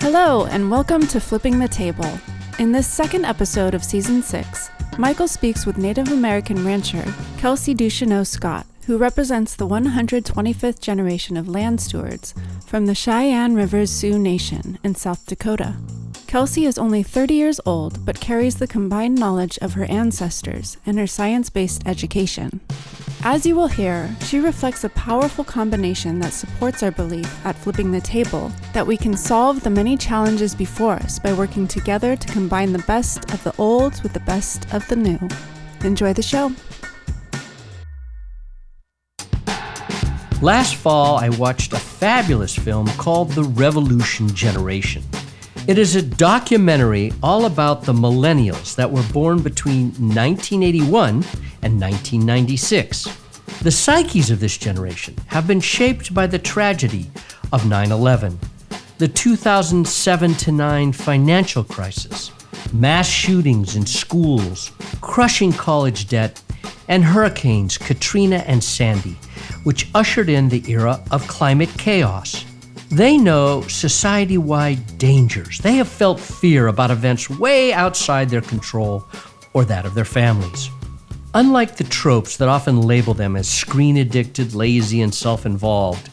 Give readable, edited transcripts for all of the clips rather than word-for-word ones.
Hello, and welcome to Flipping the Table. In this second episode of Season 6, Michael speaks with Native American rancher Kelsey Ducheneaux Scott, who represents the 125th generation of land stewards from the Cheyenne River Sioux Nation in South Dakota. Kelsey is only 30 years old, but carries the combined knowledge of her ancestors and her science-based education. As you will hear, she reflects a powerful combination that supports our belief at Flipping the Table that we can solve the many challenges before us by working together to combine the best of the old with the best of the new. Enjoy the show. Last fall, I watched a fabulous film called The Revolution Generation. It is a documentary all about the millennials that were born between 1981 and 1996. The psyches of this generation have been shaped by the tragedy of 9/11, the 2007-9 financial crisis, mass shootings in schools, crushing college debt, and hurricanes Katrina and Sandy, which ushered in the era of climate chaos. They know society-wide dangers. They have felt fear about events way outside their control or that of their families. Unlike the tropes that often label them as screen-addicted, lazy, and self-involved,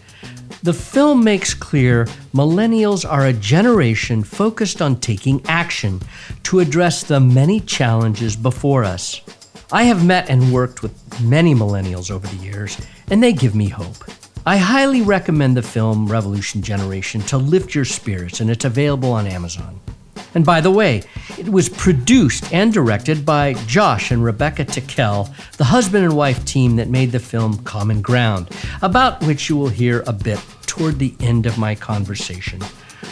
the film makes clear millennials are a generation focused on taking action to address the many challenges before us. I have met and worked with many millennials over the years, and they give me hope. I highly recommend the film Revolution Generation to lift your spirits, and it's available on Amazon. And by the way, it was produced and directed by Josh and Rebecca Tickell, the husband and wife team that made the film Common Ground, about which you will hear a bit toward the end of my conversation,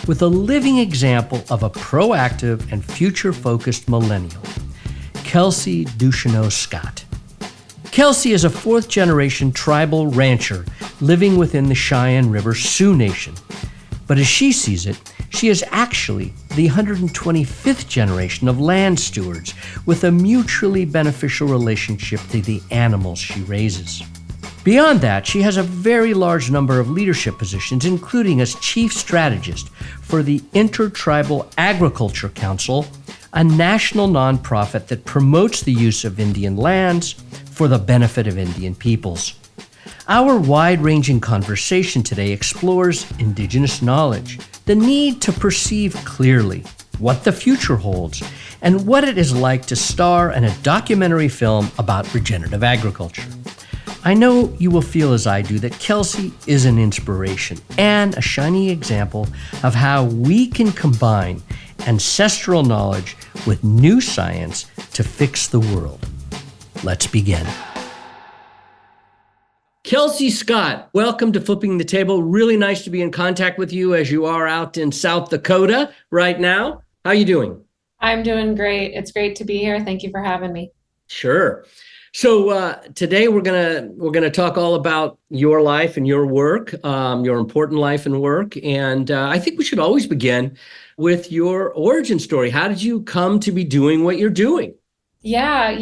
with a living example of a proactive and future-focused millennial, Kelsey Ducheneaux Scott. Kelsey is a fourth-generation tribal rancher living within the Cheyenne River Sioux Nation. But as she sees it, she is actually the 125th generation of land stewards with a mutually beneficial relationship to the animals she raises. Beyond that, she has a very large number of leadership positions, including as chief strategist for the Intertribal Agriculture Council, a national nonprofit that promotes the use of Indian lands for the benefit of Indian peoples. Our wide-ranging conversation today explores Indigenous knowledge, the need to perceive clearly what the future holds, and what it is like to star in a documentary film about regenerative agriculture. I know you will feel as I do that Kelsey is an inspiration and a shining example of how we can combine ancestral knowledge with new science to fix the world. Let's begin. Kelsey Scott, welcome to Flipping the Table. Really nice to be in contact with you as you are out in South Dakota right now. How are you doing? I'm doing great. It's great to be here. Thank you for having me. Sure. So today we're gonna talk all about your life and your work, your important life and work. And I think we should always begin with your origin story. How did you come to be doing what you're doing? Yeah,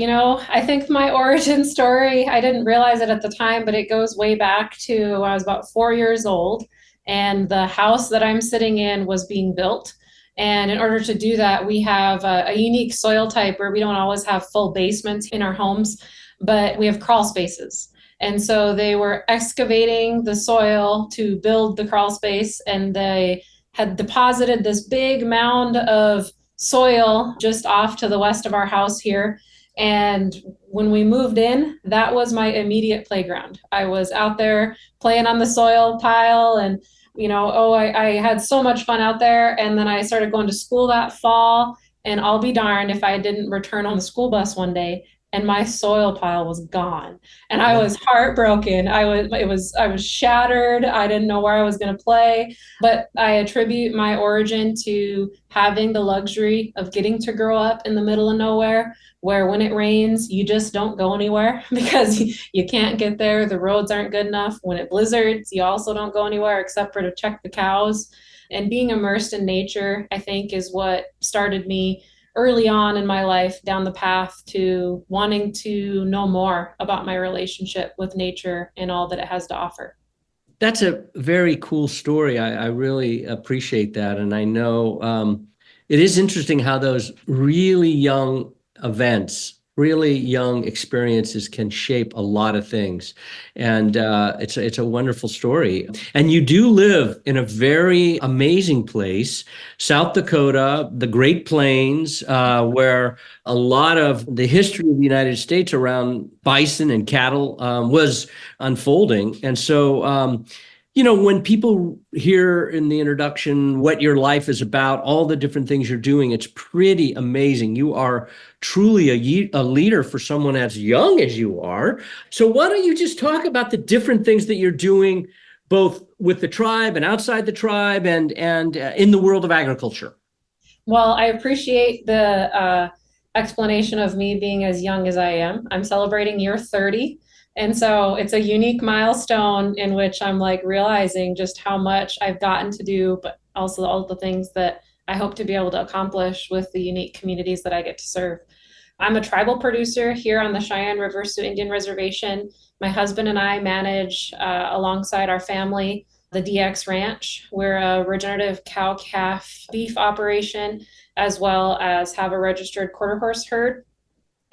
I think my origin story, I didn't realize it at the time, but it goes way back to when I was about 4 years old, and the house that I'm sitting in was being built. And in order to do that, we have a unique soil type where we don't always have full basements in our homes, but we have crawl spaces. And so they were excavating the soil to build the crawl space, and they had deposited this big mound of soil just off to the west of our house here. And when we moved in, that was my immediate playground. I was out there playing on the soil pile, and I had so much fun out there. And then I started going to school that fall, and I'll be darned if I didn't return on the school bus one day and my soil pile was gone. And I was heartbroken. I was shattered. I didn't know where I was going to play, but I attribute my origin to having the luxury of getting to grow up in the middle of nowhere, where when it rains, you just don't go anywhere because you can't get there. The roads aren't good enough. When it blizzards, you also don't go anywhere except for to check the cows. And being immersed in nature, I think, is what started me early on in my life down the path to wanting to know more about my relationship with nature and all that it has to offer. That's a very cool story. I really appreciate that. And I know it is interesting how those really young events, really young experiences can shape a lot of things. And it's a wonderful story. And you do live in a very amazing place, South Dakota, the Great Plains, where a lot of the history of the United States around bison and cattle was unfolding. And so, when people hear in the introduction what your life is about, all the different things you're doing, it's pretty amazing. You are truly a leader for someone as young as you are. So why don't you just talk about the different things that you're doing, both with the tribe and outside the tribe and in the world of agriculture? Well, I appreciate the explanation of me being as young as I am. I'm celebrating year 30. And so it's a unique milestone in which I'm like realizing just how much I've gotten to do, but also all the things that I hope to be able to accomplish with the unique communities that I get to serve. I'm a tribal producer here on the Cheyenne River Sioux Indian Reservation. My husband and I manage, alongside our family, the DX Ranch. We're a regenerative cow-calf beef operation, as well as have a registered quarter horse herd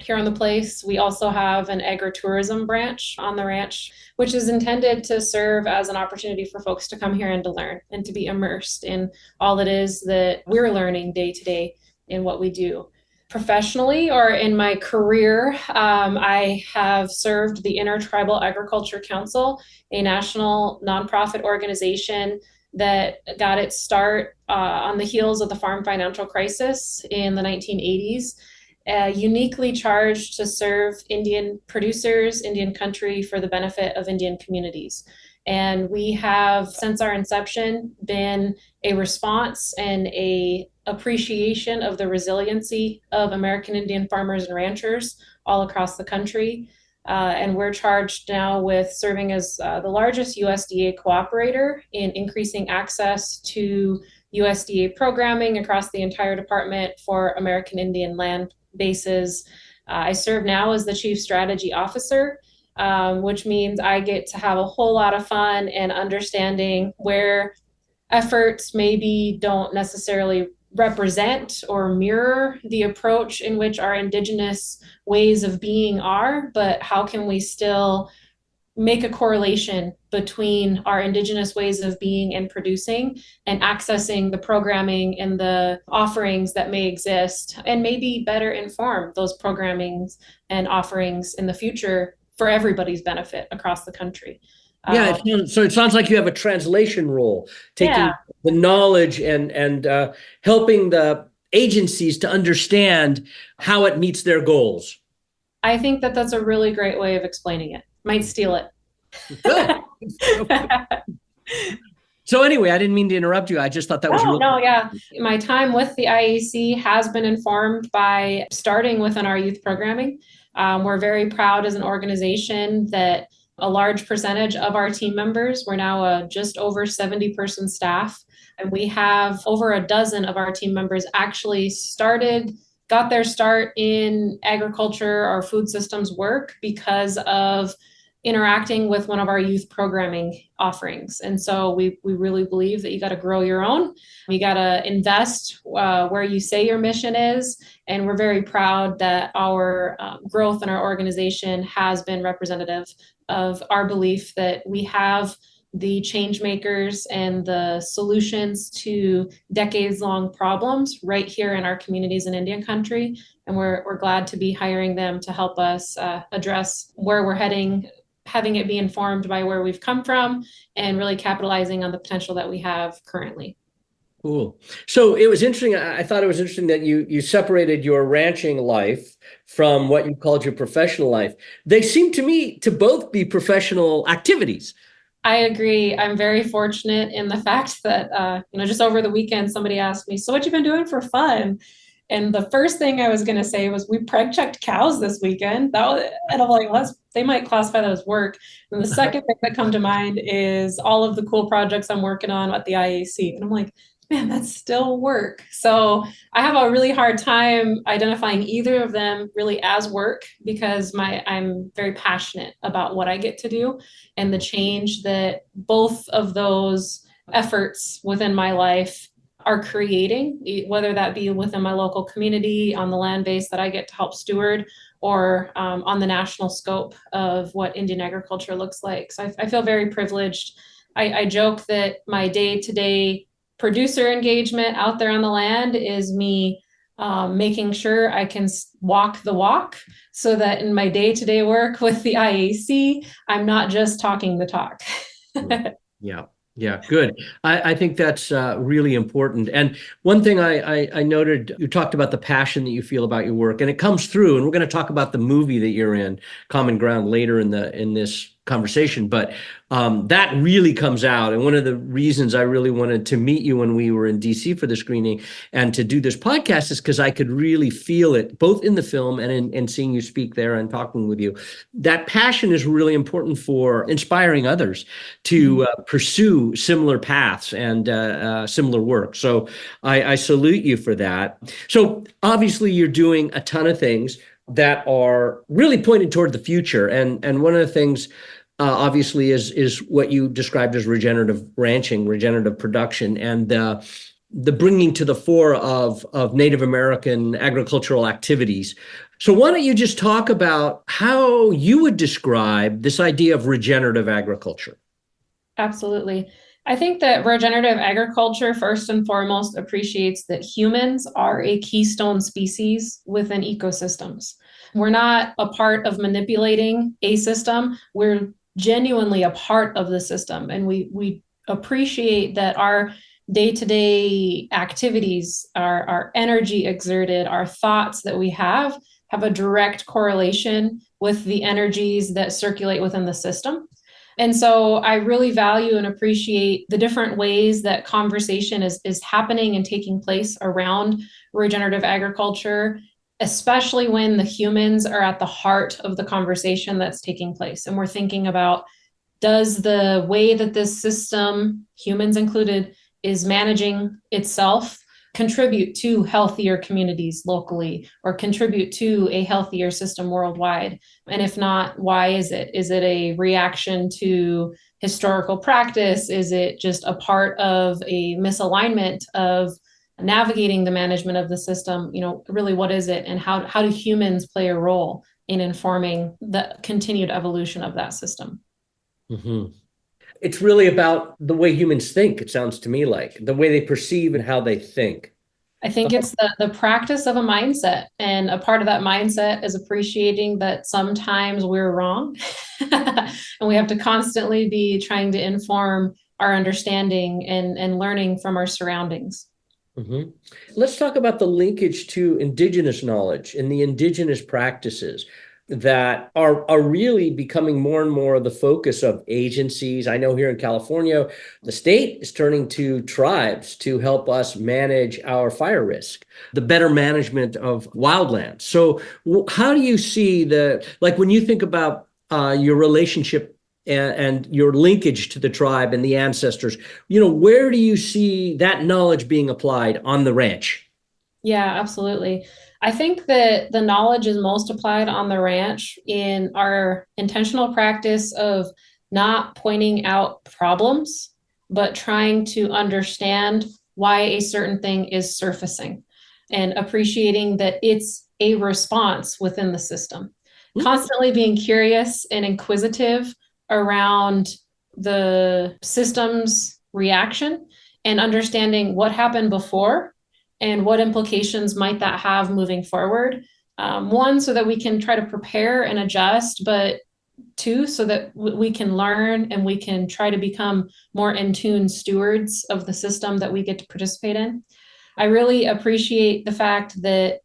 here on the place. We also have an agritourism branch on the ranch, which is intended to serve as an opportunity for folks to come here and to learn and to be immersed in all it is that we're learning day to day in what we do. Professionally or in my career, I have served the Intertribal Agriculture Council, a national nonprofit organization that got its start on the heels of the farm financial crisis in the 1980s. Uniquely charged to serve Indian producers, Indian country for the benefit of Indian communities. And we have, since our inception, been a response and a appreciation of the resiliency of American Indian farmers and ranchers all across the country. And we're charged now with serving as the largest USDA cooperator in increasing access to USDA programming across the entire department for American Indian land bases. I serve now as the Chief Strategy Officer, which means I get to have a whole lot of fun and understanding where efforts maybe don't necessarily represent or mirror the approach in which our Indigenous ways of being are, but how can we still make a correlation between our Indigenous ways of being and producing and accessing the programming and the offerings that may exist, and maybe better inform those programmings and offerings in the future for everybody's benefit across the country. Yeah, so it sounds like you have a translation role, taking the knowledge and helping the agencies to understand how it meets their goals. I think that that's a really great way of explaining it. Might steal it. Good. So anyway, I didn't mean to interrupt you. I just thought that was really No, yeah. My time with the IAC has been informed by starting within our youth programming. We're very proud as an organization that a large percentage of our team members, we're now just over 70-person staff, and we have over a dozen of our team members actually got their start in agriculture or food systems work because of interacting with one of our youth programming offerings. And so we really believe that you got to grow your own. You got to invest where you say your mission is. And we're very proud that our growth in our organization has been representative of our belief that we have the change makers and the solutions to decades-long problems right here in our communities in Indian country. And we're glad to be hiring them to help us address where we're heading, having it be informed by where we've come from, and really capitalizing on the potential that we have currently. Cool. So it was interesting. I thought it was interesting that you separated your ranching life from what you called your professional life. They seem to me to both be professional activities. I agree. I'm very fortunate in the fact that, just over the weekend, somebody asked me, so what you been doing for fun? And the first thing I was going to say was, we preg checked cows this weekend. And I'm like, well, they might classify that as work. And the second thing that come to mind is all of the cool projects I'm working on at the IAC. And I'm like, man, that's still work. So I have a really hard time identifying either of them really as work because I'm very passionate about what I get to do and the change that both of those efforts within my life are creating, whether that be within my local community, on the land base that I get to help steward, or on the national scope of what Indian agriculture looks like. So I feel very privileged. I joke that my day-to-day producer engagement out there on the land is me making sure I can walk the walk so that in my day-to-day work with the IAC, I'm not just talking the talk. Yeah. Yeah, good. I think that's really important. And one thing I noted, you talked about the passion that you feel about your work, and it comes through. And we're going to talk about the movie that you're in, Common Ground, later in this conversation. But that really comes out. And one of the reasons I really wanted to meet you when we were in DC for the screening and to do this podcast is because I could really feel it both in the film and in seeing you speak there and talking with you. That passion is really important for inspiring others to pursue similar paths and similar work. So I salute you for that. So obviously you're doing a ton of things that are really pointed toward the future. And one of the things obviously is what you described as regenerative ranching, regenerative production, and the bringing to the fore of Native American agricultural activities. So why don't you just talk about how you would describe this idea of regenerative agriculture? Absolutely. I think that regenerative agriculture, first and foremost, appreciates that humans are a keystone species within ecosystems. We're not a part of manipulating a system. We're genuinely a part of the system. And we appreciate that our day-to-day activities, our energy exerted, our thoughts that we have a direct correlation with the energies that circulate within the system. And so I really value and appreciate the different ways that conversation is happening and taking place around regenerative agriculture, especially when the humans are at the heart of the conversation that's taking place. And we're thinking about, does the way that this system, humans included, is managing itself contribute to healthier communities locally or contribute to a healthier system worldwide? And if not, why is it? Is it a reaction to historical practice? Is it just a part of a misalignment of navigating the management of the system? Really, what is it? And how do humans play a role in informing the continued evolution of that system? Mm-hmm. It's really about the way humans think, it sounds to me like, the way they perceive and how they think. I think it's the practice of a mindset. And a part of that mindset is appreciating that sometimes we're wrong. And we have to constantly be trying to inform our understanding and learning from our surroundings. Mm-hmm. Let's talk about the linkage to indigenous knowledge and the indigenous practices that are really becoming more and more the focus of agencies. I know here in California, the state is turning to tribes to help us manage our fire risk, the better management of wildlands. So how do you see when you think about your relationship and your linkage to the tribe and the ancestors, where do you see that knowledge being applied on the ranch? Yeah, absolutely. I think that the knowledge is most applied on the ranch in our intentional practice of not pointing out problems, but trying to understand why a certain thing is surfacing and appreciating that it's a response within the system. Mm-hmm. Constantly being curious and inquisitive around the system's reaction and understanding what happened before and what implications might that have moving forward. One, so that we can try to prepare and adjust, but two, so that we can learn and we can try to become more in tune stewards of the system that we get to participate in. I really appreciate the fact that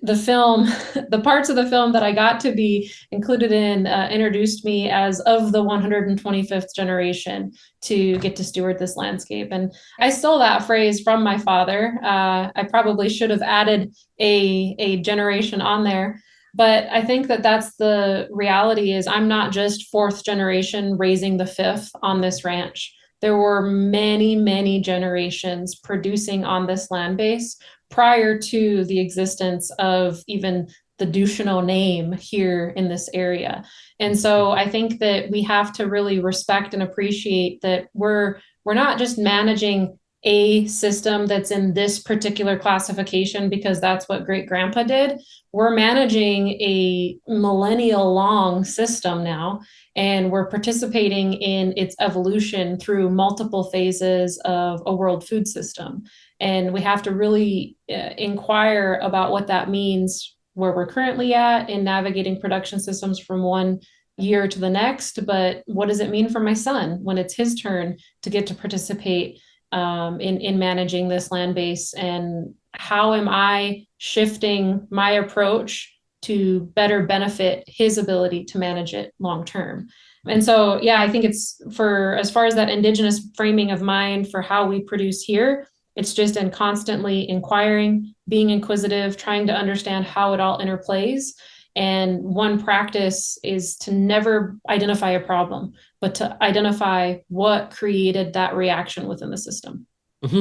the parts of the film that I got to be included in introduced me as of the 125th generation to get to steward this landscape. And I stole that phrase from my father. I probably should have added a generation on there. But I think that that's the reality is I'm not just fourth generation raising the fifth on this ranch. there were many, many generations producing on this land base prior to the existence of even the Duchesneau name here in this area. And so I think that we have to really respect and appreciate that we're not just managing a system that's in this particular classification because that's what great grandpa did. We're managing a millennial long system now, and we're participating in its evolution through multiple phases of a world food system. And we have to really inquire about what that means where we're currently at in navigating production systems from one year to the next. But what does it mean for my son when it's his turn to get to participate in managing this land base, and how am I shifting my approach to better benefit his ability to manage it long term? And so, yeah, I think it's for as far as that indigenous framing of mind for how we produce here, it's just in constantly inquiring, being inquisitive, trying to understand how it all interplays. And one practice is to never identify a problem, but to identify what created that reaction within the system.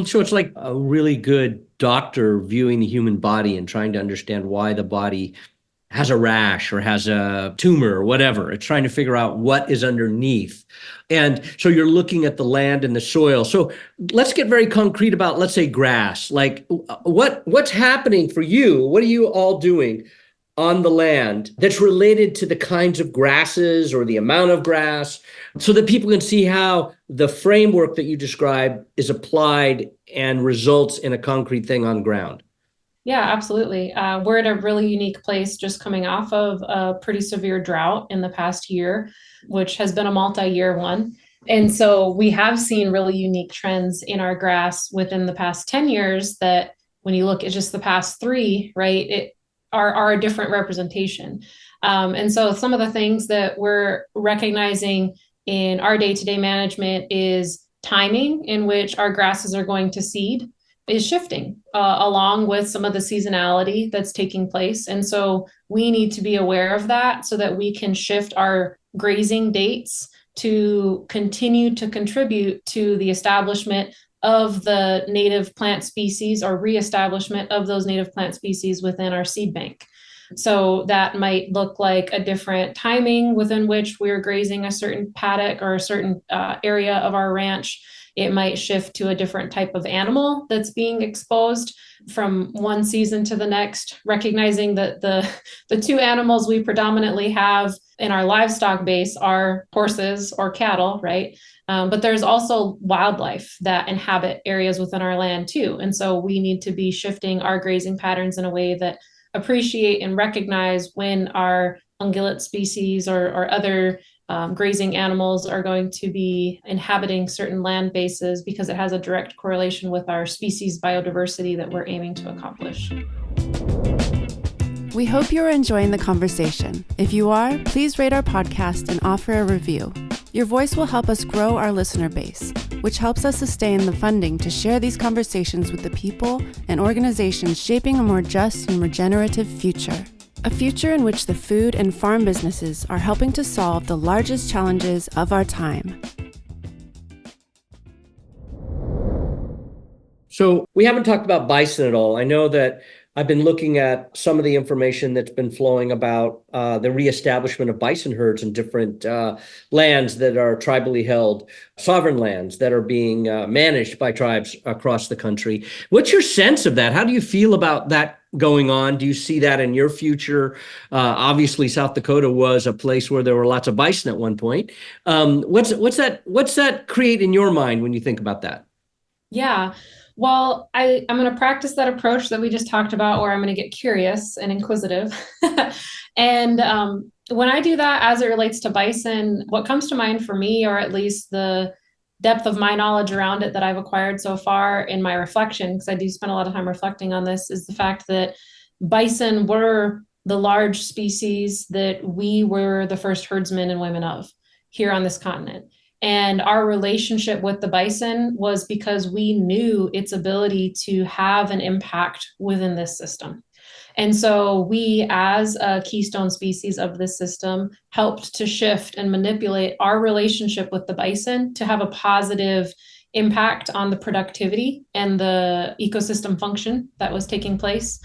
So it's like a really good doctor viewing the human body and trying to understand why the body has a rash or has a tumor or whatever. It's trying to figure out what is underneath. And so you're looking at the land and the soil. So let's get very concrete about, let's say, grass. Like what's happening for you? What are you all doing on the land that's related to the kinds of grasses or the amount of grass, so that people can see how the framework that you describe is applied and results in a concrete thing on ground? Yeah, absolutely. We're at a really unique place just coming off of a pretty severe drought in the past year, which has been a multi-year one. And so we have seen really unique trends in our grass within the past 10 years that when you look at just the past 3, right, are a different representation. And so some of the things that we're recognizing in our day-to-day management is timing in which our grasses are going to seed is shifting along with some of the seasonality that's taking place. And so we need to be aware of that so that we can shift our grazing dates to continue to contribute to the establishment of the native plant species or reestablishment of those native plant species within our seed bank. So that might look like a different timing within which we're grazing a certain paddock or a certain area of our ranch. It might shift to a different type of animal that's being exposed from one season to the next, recognizing that the 2 animals we predominantly have in our livestock base are horses or cattle, right? But there's also wildlife that inhabit areas within our land too. And so we need to be shifting our grazing patterns in a way that appreciate and recognize when our ungulate species or other grazing animals are going to be inhabiting certain land bases, because it has a direct correlation with our species biodiversity that we're aiming to accomplish. We hope you're enjoying the conversation. If you are, please rate our podcast and offer a review. Your voice will help us grow our listener base, which helps us sustain the funding to share these conversations with the people and organizations shaping a more just and regenerative future. A future in which the food and farm businesses are helping to solve the largest challenges of our time. So we haven't talked about bison at all. I know that I've been looking at some of the information that's been flowing about the reestablishment of bison herds in different lands that are tribally held, sovereign lands that are being managed by tribes across the country. What's your sense of that? How do you feel about that going on? Do you see that in your future? Obviously, South Dakota was a place where there were lots of bison at one point. What's that create in your mind when you think about that? Yeah. Well, I'm going to practice that approach that we just talked about, where I'm going to get curious and inquisitive. And when I do that, as it relates to bison, what comes to mind for me, or at least the depth of my knowledge around it that I've acquired so far in my reflection, because I do spend a lot of time reflecting on this, is the fact that bison were the large species that we were the first herdsmen and women of here on this continent. And our relationship with the bison was because we knew its ability to have an impact within this system. And so we, as a keystone species of this system, helped to shift and manipulate our relationship with the bison to have a positive impact on the productivity and the ecosystem function that was taking place.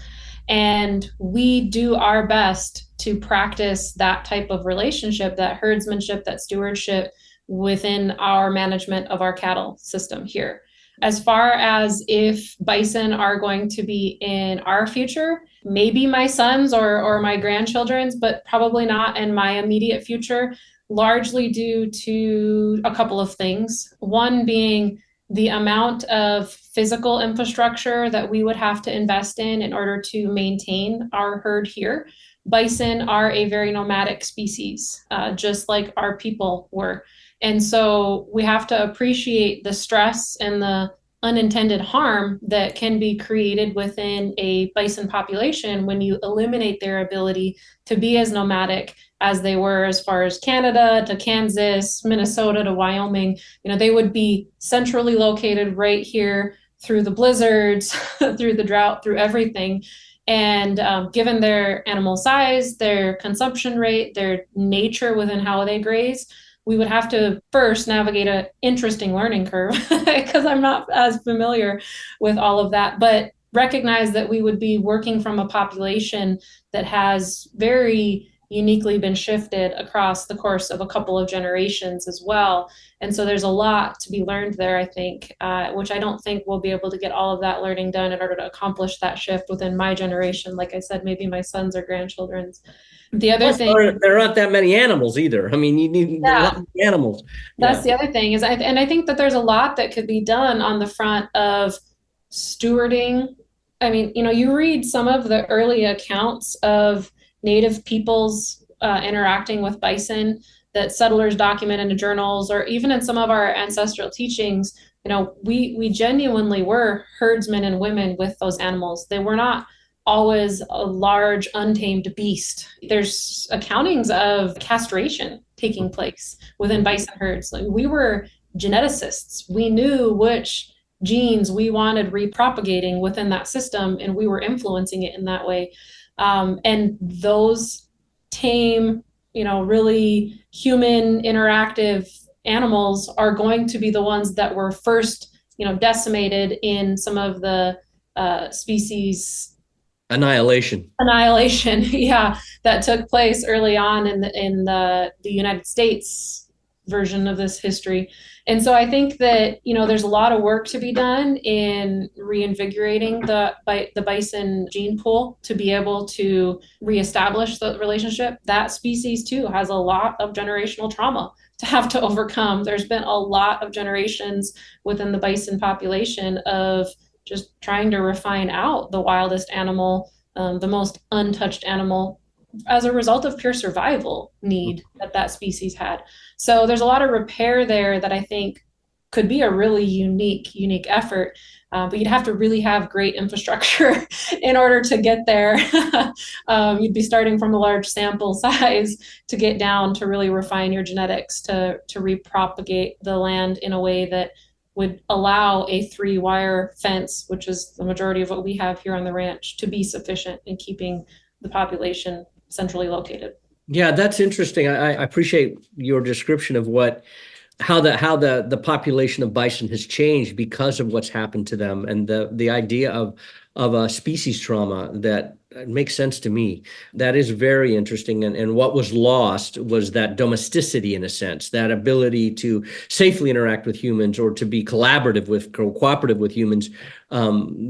And we do our best to practice that type of relationship, that herdsmanship, that stewardship within our management of our cattle system here. As far as if bison are going to be in our future, maybe my sons or my grandchildren's, but probably not in my immediate future, largely due to a couple of things. One being the amount of physical infrastructure that we would have to invest in order to maintain our herd here. Bison are a very nomadic species, just like our people were. And so we have to appreciate the stress and the unintended harm that can be created within a bison population when you eliminate their ability to be as nomadic as they were as far as Canada to Kansas, Minnesota to Wyoming. They would be centrally located right here through the blizzards, through the drought, through everything. And given their animal size, their consumption rate, their nature within how they graze, we would have to first navigate an interesting learning curve because I'm not as familiar with all of that, but recognize that we would be working from a population that has very uniquely been shifted across the course of a couple of generations as well. And so there's a lot to be learned there, I think, which I don't think we'll be able to get all of that learning done in order to accomplish that shift within my generation. Like I said, maybe my sons or grandchildren's. The other thing, there aren't that many animals either. I mean, you need a lot of animals. That's the other thing is, and I think that there's a lot that could be done on the front of stewarding. I mean, you read some of the early accounts of Native peoples interacting with bison that settlers document in the journals, or even in some of our ancestral teachings. We genuinely were herdsmen and women with those animals. They were not always a large untamed beast. There's accountings of castration taking place within bison herds. Like, we were geneticists. We knew which genes we wanted repropagating within that system, and we were influencing it in that way. And those tame, really human interactive animals are going to be the ones that were first, decimated in some of the species annihilation, yeah, that took place early on in the United States version of this history. And so I think that, there's a lot of work to be done in reinvigorating the bison gene pool to be able to reestablish the relationship. That species too has a lot of generational trauma to have to overcome. There's been a lot of generations within the bison population of just trying to refine out the wildest animal, the most untouched animal, as a result of pure survival need that species had. So there's a lot of repair there that I think could be a really unique effort, but you'd have to really have great infrastructure in order to get there. You'd be starting from a large sample size to get down to really refine your genetics to repropagate the land in a way that would allow a 3-wire fence, which is the majority of what we have here on the ranch, to be sufficient in keeping the population centrally located. Yeah, that's interesting. I appreciate your description of how the population of bison has changed because of what's happened to them, and the idea of a species trauma that makes sense to me. That is very interesting. And what was lost was that domesticity, in a sense, that ability to safely interact with humans or to be cooperative with humans,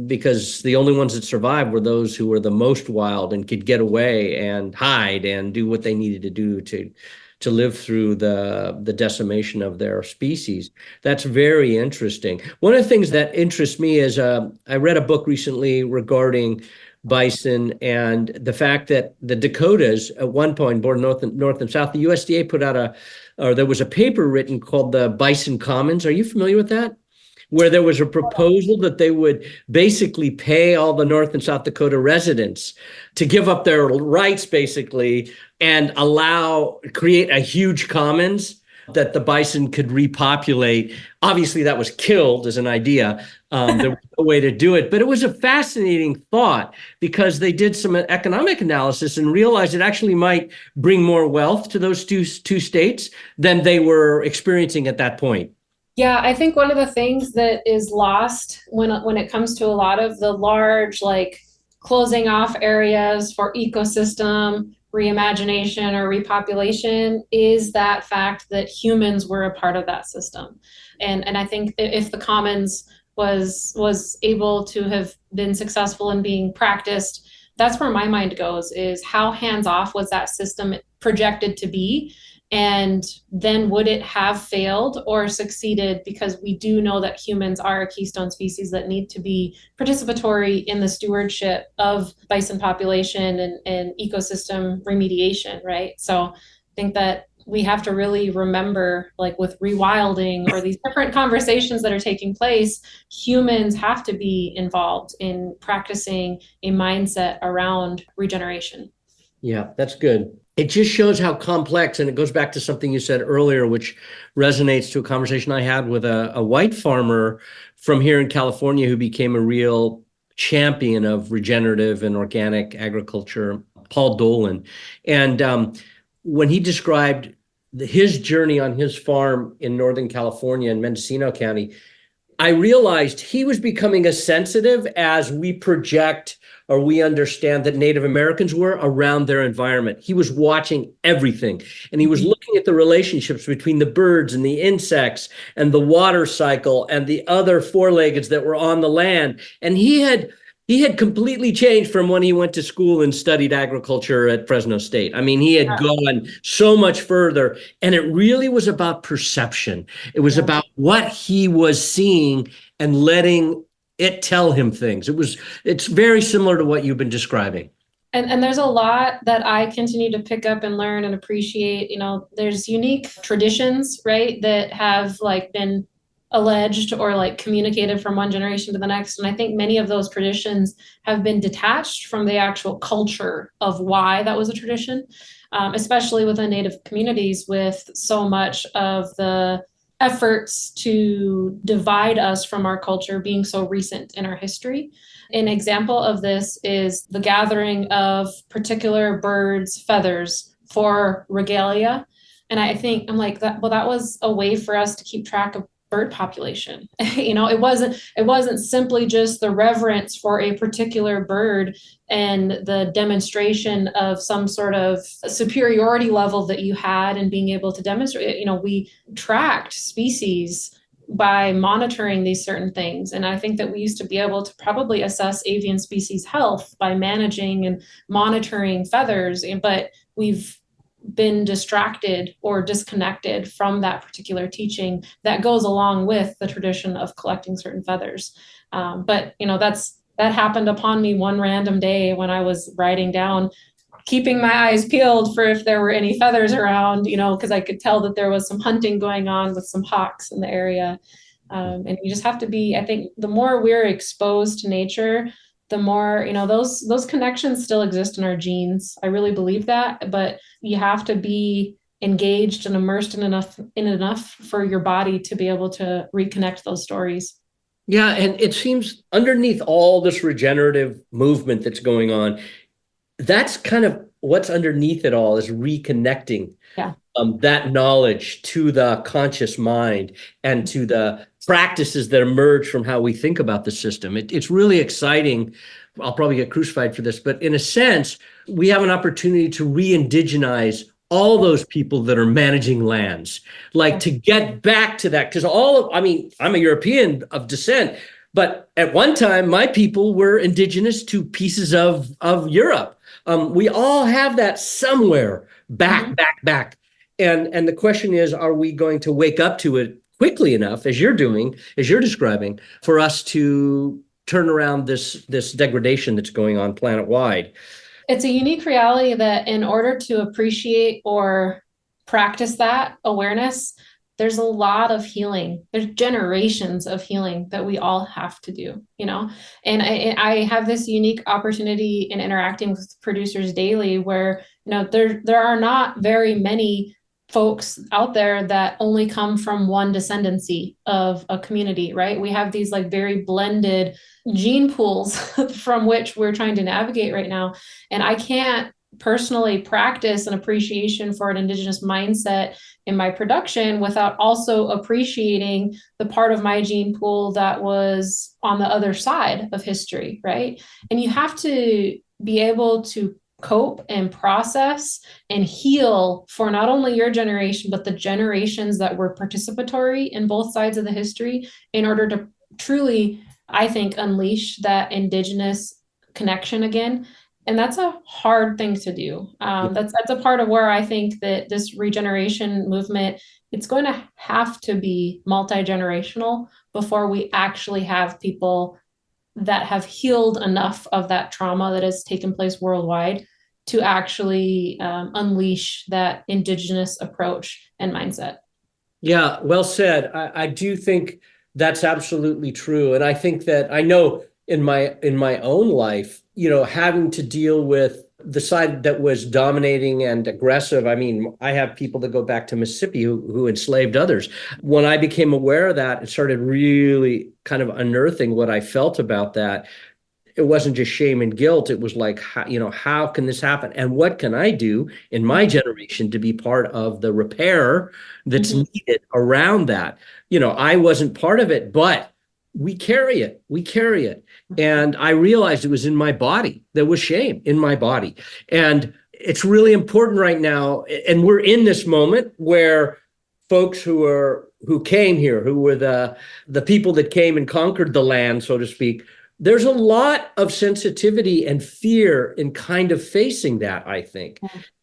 because the only ones that survived were those who were the most wild and could get away and hide and do what they needed to do to live through the decimation of their species. That's very interesting. One of the things that interests me is I read a book recently regarding bison and the fact that the Dakotas, at one point, born north and south, the USDA put out there was a paper written called the Bison Commons. Are you familiar with that? Where there was a proposal that they would basically pay all the North and South Dakota residents to give up their rights, basically, and create a huge commons that the bison could repopulate. Obviously, that was killed as an idea. There was no way to do it, but it was a fascinating thought because they did some economic analysis and realized it actually might bring more wealth to those two states than they were experiencing at that point. Yeah, I think one of the things that is lost when it comes to a lot of the large, like closing off areas for ecosystem reimagination or repopulation is that fact that humans were a part of that system. And I think if the commons was able to have been successful in being practiced, that's where my mind goes, is how hands off was that system projected to be? And then would it have failed or succeeded? Because we do know that humans are a keystone species that need to be participatory in the stewardship of bison population and ecosystem remediation, right? So I think that we have to really remember, like with rewilding or these different conversations that are taking place, humans have to be involved in practicing a mindset around regeneration. Yeah, that's good. It just shows how complex, and it goes back to something you said earlier, which resonates to a conversation I had with a white farmer from here in California who became a real champion of regenerative and organic agriculture, Paul Dolan. And when he described his journey on his farm in Northern California in Mendocino County, I realized he was becoming as sensitive as we project or we understand that Native Americans were around their environment. He was watching everything, and he was looking at the relationships between the birds and the insects and the water cycle and the other four-leggeds that were on the land. And he had completely changed from when he went to school and studied agriculture at Fresno State. I mean, he had gone so much further, and it really was about perception. It was about what he was seeing and letting it tell him things. It's very similar to what you've been describing. And there's a lot that I continue to pick up and learn and appreciate. You know, there's unique traditions, right, that have like been alleged or like communicated from one generation to the next. And I think many of those traditions have been detached from the actual culture of why that was a tradition, especially within Native communities, with so much of the efforts to divide us from our culture being so recent in our history. An example of this is the gathering of particular birds' feathers for regalia. And I think I'm like that, well, that was a way for us to keep track of bird population. You know, it wasn't simply just the reverence for a particular bird and the demonstration of some sort of superiority level that you had in being able to demonstrate. You know, we tracked species by monitoring these certain things. And I think that we used to be able to probably assess avian species health by managing and monitoring feathers, but we've been distracted or disconnected from that particular teaching that goes along with the tradition of collecting certain feathers. But, you know, that happened upon me one random day when I was writing down, keeping my eyes peeled for if there were any feathers around, you know, because I could tell that there was some hunting going on with some hawks in the area. And you just have to be, I think the more we're exposed to nature, the more, you know, those connections still exist in our genes. I really believe that, but you have to be engaged and immersed in enough for your body to be able to reconnect those stories. Yeah, and it seems underneath all this regenerative movement that's going on, that's kind of what's underneath it all, is reconnecting that knowledge to the conscious mind and to the practices that emerge from how we think about the system. It's really exciting. I'll probably get crucified for this, but in a sense, we have an opportunity to re-indigenize all those people that are managing lands, like to get back to that. Because I'm a European of descent, but at one time, my people were indigenous to pieces of Europe. We all have that somewhere back. And the question is, are we going to wake up to it quickly enough, as you're describing, for us to turn around this degradation that's going on planet-wide? It's a unique reality that in order to appreciate or practice that awareness, there's a lot of healing. There's generations of healing that we all have to do, you know? And I have this unique opportunity in interacting with producers daily where, you know, there are not very many folks out there that only come from one descendancy of a community, right? We have these like very blended gene pools from which we're trying to navigate right now. And I can't personally practice an appreciation for an Indigenous mindset in my production without also appreciating the part of my gene pool that was on the other side of history, right? And you have to be able to cope and process and heal for not only your generation, but the generations that were participatory in both sides of the history in order to truly, I think, unleash that Indigenous connection again. And that's a hard thing to do. That's a part of where I think that this regeneration movement, it's going to have to be multi-generational before we actually have people that have healed enough of that trauma that has taken place worldwide to actually unleash that Indigenous approach and mindset. Yeah, well said. I do think that's absolutely true. And I think that I know in my own life, having to deal with the side that was dominating and aggressive. I mean, I have people that go back to Mississippi who enslaved others. When I became aware of that, it started really kind of unearthing what I felt about that. It wasn't just shame and guilt. It was like, how can this happen? And what can I do in my generation to be part of the repair that's needed around that? I wasn't part of it, but we carry it. And I realized it was in my body. There was shame in my body. And it's really important right now. And we're in this moment where folks who came here, who were the people that came and conquered the land, so to speak, there's a lot of sensitivity and fear in kind of facing that, I think.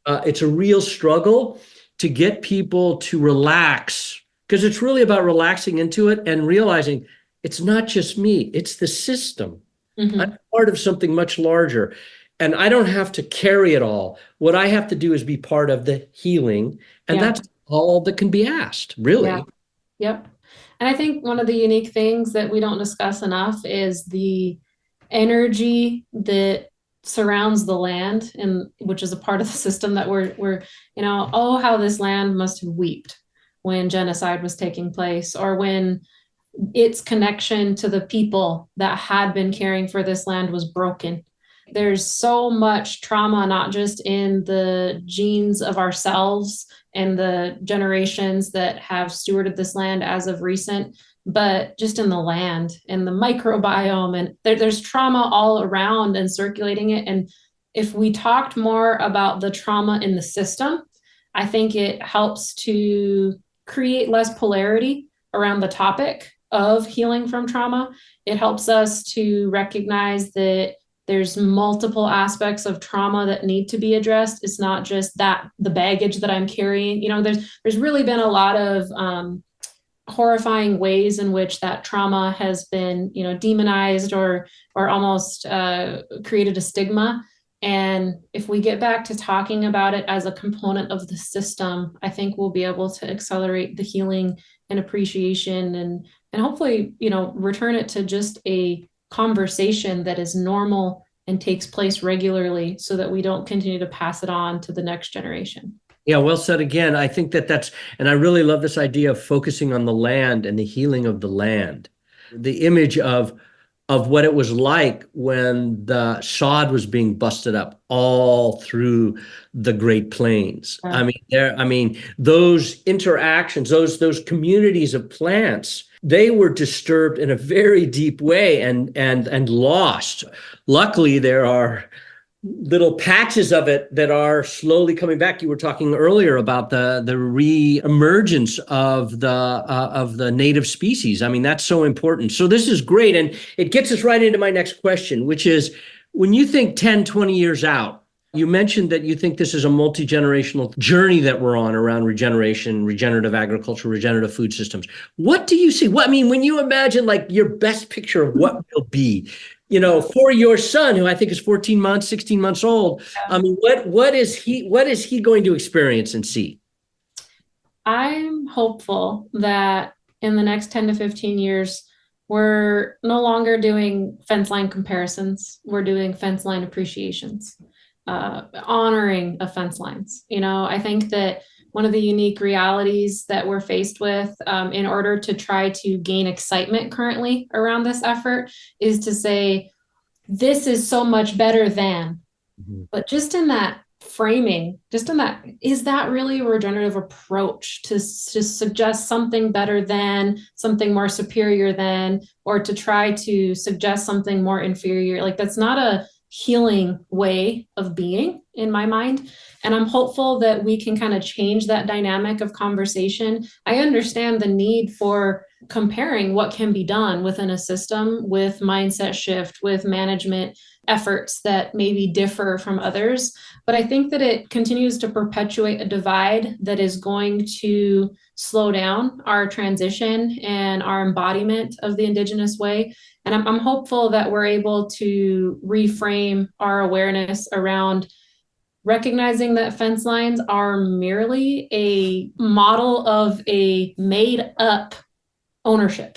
It's a real struggle to get people to relax, because it's really about relaxing into it and realizing it's not just me, it's the system. I'm part of something much larger, and I don't have to carry it all. What I have to do is be part of the healing, and that's all that can be asked, really. Yeah. Yep. And I think one of the unique things that we don't discuss enough is the energy that surrounds the land, and which is a part of the system that we're how this land must have wept when genocide was taking place, or when its connection to the people that had been caring for this land was broken. There's so much trauma, not just in the genes of ourselves and the generations that have stewarded this land as of recent, but just in the land and the microbiome. And there's trauma all around and circulating it. And if we talked more about the trauma in the system, I think it helps to create less polarity around the topic of healing from trauma. It helps us to recognize that there's multiple aspects of trauma that need to be addressed. It's not just the baggage that I'm carrying. There's really been a lot of horrifying ways in which that trauma has been, demonized or almost created a stigma. And if we get back to talking about it as a component of the system, I think we'll be able to accelerate the healing and appreciation and hopefully, return it to just a conversation that is normal and takes place regularly, so that we don't continue to pass it on to the next generation. Yeah, well said again. I think and I really love this idea of focusing on the land and the healing of the land. The image of what it was like when the sod was being busted up all through the Great Plains. Yeah. Those interactions, those communities of plants, they were disturbed in a very deep way and lost. Luckily, there are little patches of it that are slowly coming back. You were talking earlier about the re-emergence of the native species. That's so important. So this is great. And it gets us right into my next question, which is, when you think 10, 20 years out, you mentioned that you think this is a multi-generational journey that we're on around regeneration, regenerative agriculture, regenerative food systems. What do you see? When you imagine like your best picture of what will be, for your son, who I think is 16 months old, what is he going to experience and see? I'm hopeful that in the next 10 to 15 years, we're no longer doing fence line comparisons. We're doing fence line appreciations, honoring of fence lines. I think that one of the unique realities that we're faced with in order to try to gain excitement currently around this effort is to say, this is so much better than. But just in that framing, is that really a regenerative approach to suggest something better than, something more superior than, or to try to suggest something more inferior? Like, that's not a healing way of being in my mind. And I'm hopeful that we can kind of change that dynamic of conversation. I understand the need for comparing what can be done within a system with mindset shift, with management efforts that maybe differ from others. But I think that it continues to perpetuate a divide that is going to slow down our transition and our embodiment of the Indigenous way. And I'm hopeful that we're able to reframe our awareness around recognizing that fence lines are merely a model of a made up ownership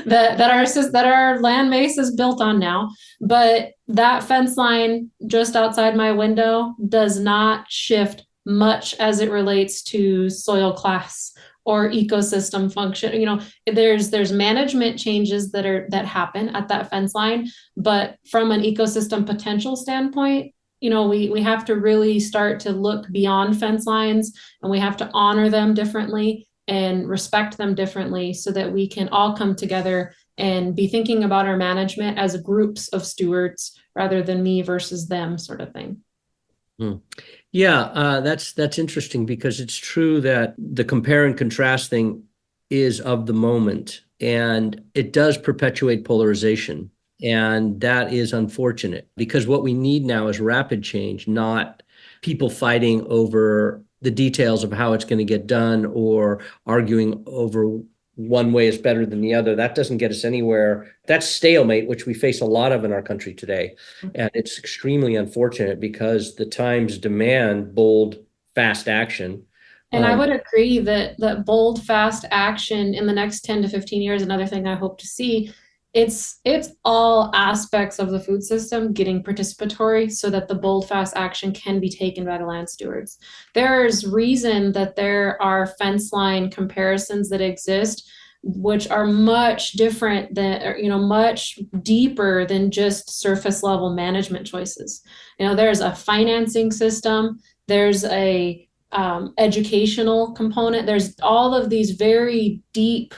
that our land base is built on now. But that fence line just outside my window does not shift much as it relates to soil class or ecosystem function. There's management changes that happen at that fence line, but from an ecosystem potential standpoint, we have to really start to look beyond fence lines, and we have to honor them differently and respect them differently so that we can all come together and be thinking about our management as groups of stewards rather than me versus them sort of thing. Yeah, that's interesting, because it's true that the compare and contrast thing is of the moment, and it does perpetuate polarization. And that is unfortunate, because what we need now is rapid change, not people fighting over the details of how it's going to get done or arguing over one way is better than the other. That doesn't get us anywhere. That's stalemate, which we face a lot of in our country today. And it's extremely unfortunate, because the times demand bold, fast action. And I would agree that bold, fast action in the next 10 to 15 years, another thing I hope to see, it's all aspects of the food system getting participatory so that the bold, fast action can be taken by the land stewards. There's reason that there are fence line comparisons that exist, which are much different than, much deeper than just surface level management choices. There's a financing system, there's a educational component, there's all of these very deep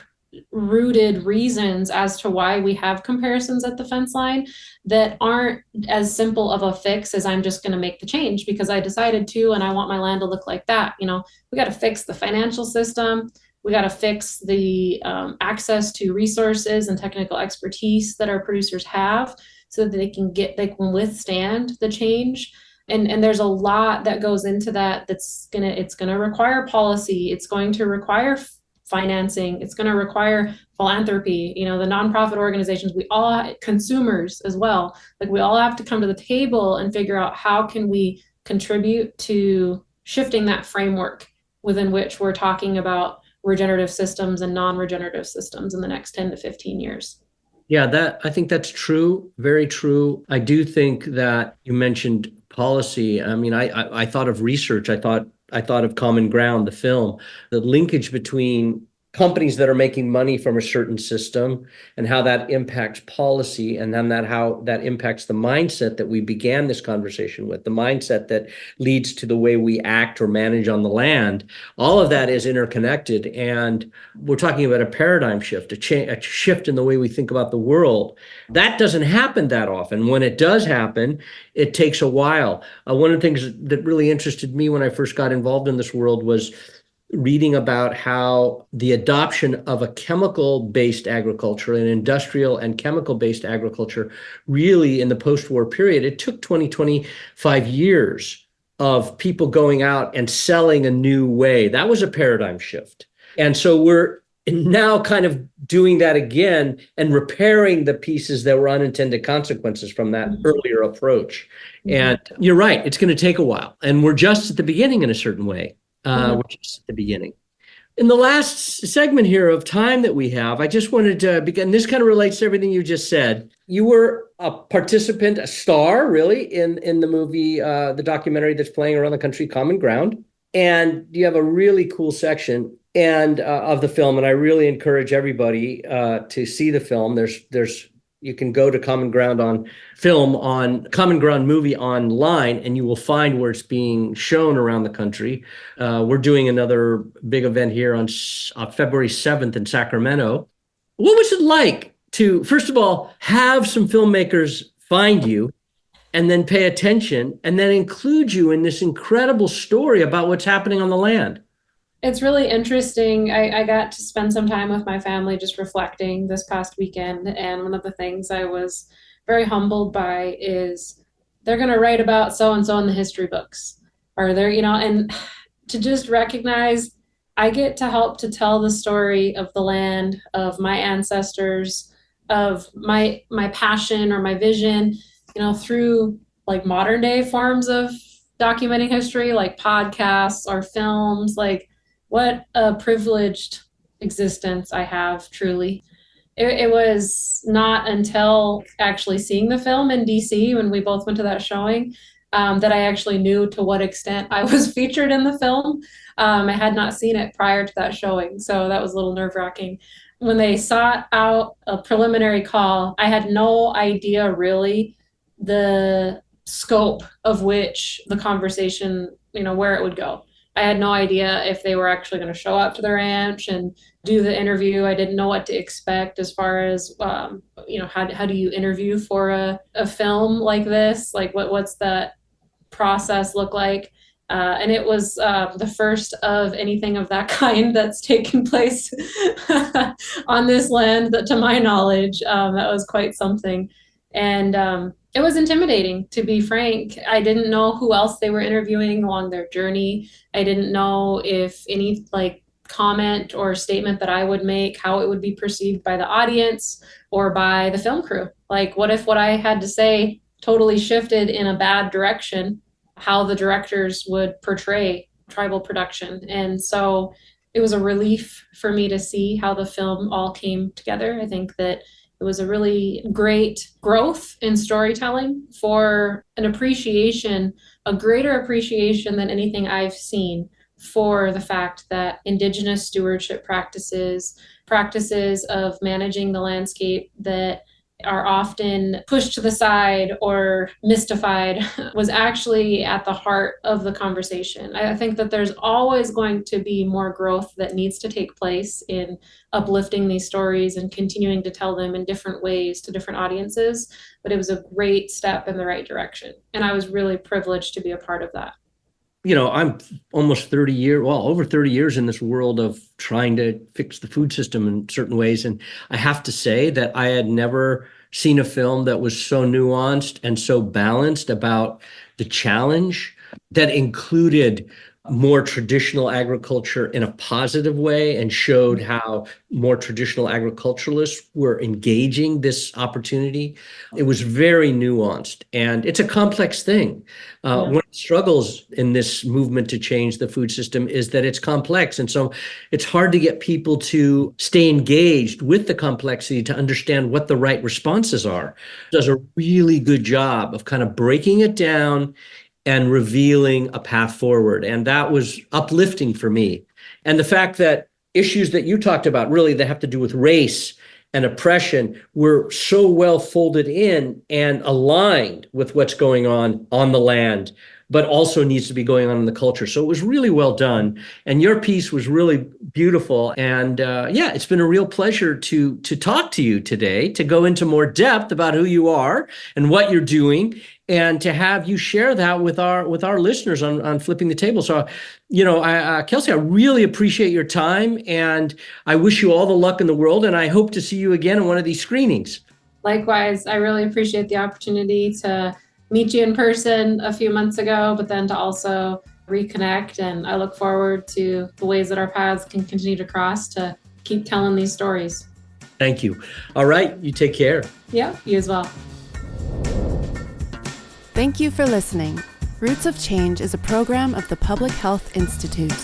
rooted reasons as to why we have comparisons at the fence line that aren't as simple of a fix as I'm just going to make the change because I decided to and I want my land to look like that. We got to fix the financial system. We got to fix the access to resources and technical expertise that our producers have so that they can withstand the change. And there's a lot that goes into that it's gonna require policy. It's going to require financing. It's going to require philanthropy. The nonprofit organizations, we all, consumers as well, we all have to come to the table and figure out how can we contribute to shifting that framework within which we're talking about regenerative systems and non-regenerative systems in the next 10 to 15 years. Yeah, I think that's true. Very true. I do think that you mentioned policy. I mean, I thought of research. I thought of Common Ground, the film, the linkage between companies that are making money from a certain system and how that impacts policy, and then how that impacts the mindset that we began this conversation with, the mindset that leads to the way we act or manage on the land. All of that is interconnected, and we're talking about a paradigm shift, a shift in the way we think about the world. That doesn't happen that often. When it does happen, it takes a while. One of the things that really interested me when I first got involved in this world was reading about how the adoption of a chemical-based agriculture, an industrial and chemical-based agriculture, really in the post-war period, it took 25 years of people going out and selling a new way. That was a paradigm shift. And so we're now kind of doing that again and repairing the pieces that were unintended consequences from that earlier approach. And you're right, it's going to take a while. And we're just at the beginning in a certain way. Which is at the beginning. In the last segment here of time that we have, I just wanted to begin. This kind of relates to everything you just said. You were a participant, a star, really, in the movie, the documentary that's playing around the country, Common Ground. And you have a really cool section of the film, and I really encourage everybody to see the film. There's you can go to Common Ground on film on Common Ground Movie online, and you will find where it's being shown around the country. We're doing another big event here on February 7th in Sacramento. What was it like to, first of all, have some filmmakers find you and then pay attention and then include you in this incredible story about what's happening on the land? It's really interesting. I got to spend some time with my family just reflecting this past weekend. And one of the things I was very humbled by is they're going to write about so-and-so in the history books. Or they're, and to just recognize I get to help to tell the story of the land, of my ancestors, of my passion or my vision, through like modern day forms of documenting history, like podcasts or films. Like, what a privileged existence I have, truly. It was not until actually seeing the film in DC when we both went to that showing that I actually knew to what extent I was featured in the film. I had not seen it prior to that showing, so that was a little nerve-wracking. When they sought out a preliminary call, I had no idea really the scope of which the conversation, where it would go. I had no idea if they were actually going to show up to the ranch and do the interview. I didn't know what to expect as far as, how do you interview for a film like this? Like, what's that process look like? And it was the first of anything of that kind that's taken place on this land, that, to my knowledge, that was quite something. And it was intimidating, to be frank. I didn't know who else they were interviewing along their journey. I didn't know if any comment or statement that I would make, how it would be perceived by the audience or by the film crew. Like, what if what I had to say totally shifted in a bad direction, how the directors would portray tribal production? And so it was a relief for me to see how the film all came together. I think that it was a really great growth in storytelling, for an appreciation, a greater appreciation than anything I've seen, for the fact that Indigenous stewardship practices of managing the landscape that are often pushed to the side or mystified was actually at the heart of the conversation. I think that there's always going to be more growth that needs to take place in uplifting these stories and continuing to tell them in different ways to different audiences. But it was a great step in the right direction. And I was really privileged to be a part of that. I'm almost over 30 years in this world of trying to fix the food system in certain ways. And I have to say that I had never seen a film that was so nuanced and so balanced about the challenge, that included more traditional agriculture in a positive way and showed how more traditional agriculturalists were engaging this opportunity. It was very nuanced, and it's a complex thing. One of the struggles in this movement to change the food system is that it's complex. And so it's hard to get people to stay engaged with the complexity to understand what the right responses are. It does a really good job of kind of breaking it down and revealing a path forward. And that was uplifting for me. And the fact that issues that you talked about, really, that have to do with race and oppression, were so well folded in and aligned with what's going on the land, but also needs to be going on in the culture. So it was really well done. And your piece was really beautiful. And it's been a real pleasure to talk to you today, to go into more depth about who you are and what you're doing, and to have you share that with our listeners on Flipping the Table. So, Kelsey, I really appreciate your time, and I wish you all the luck in the world, and I hope to see you again in one of these screenings. Likewise, I really appreciate the opportunity to meet you in person a few months ago, but then to also reconnect. And I look forward to the ways that our paths can continue to cross to keep telling these stories. Thank you. All right, you take care. Yeah, you as well. Thank you for listening. Roots of Change is a program of the Public Health Institute.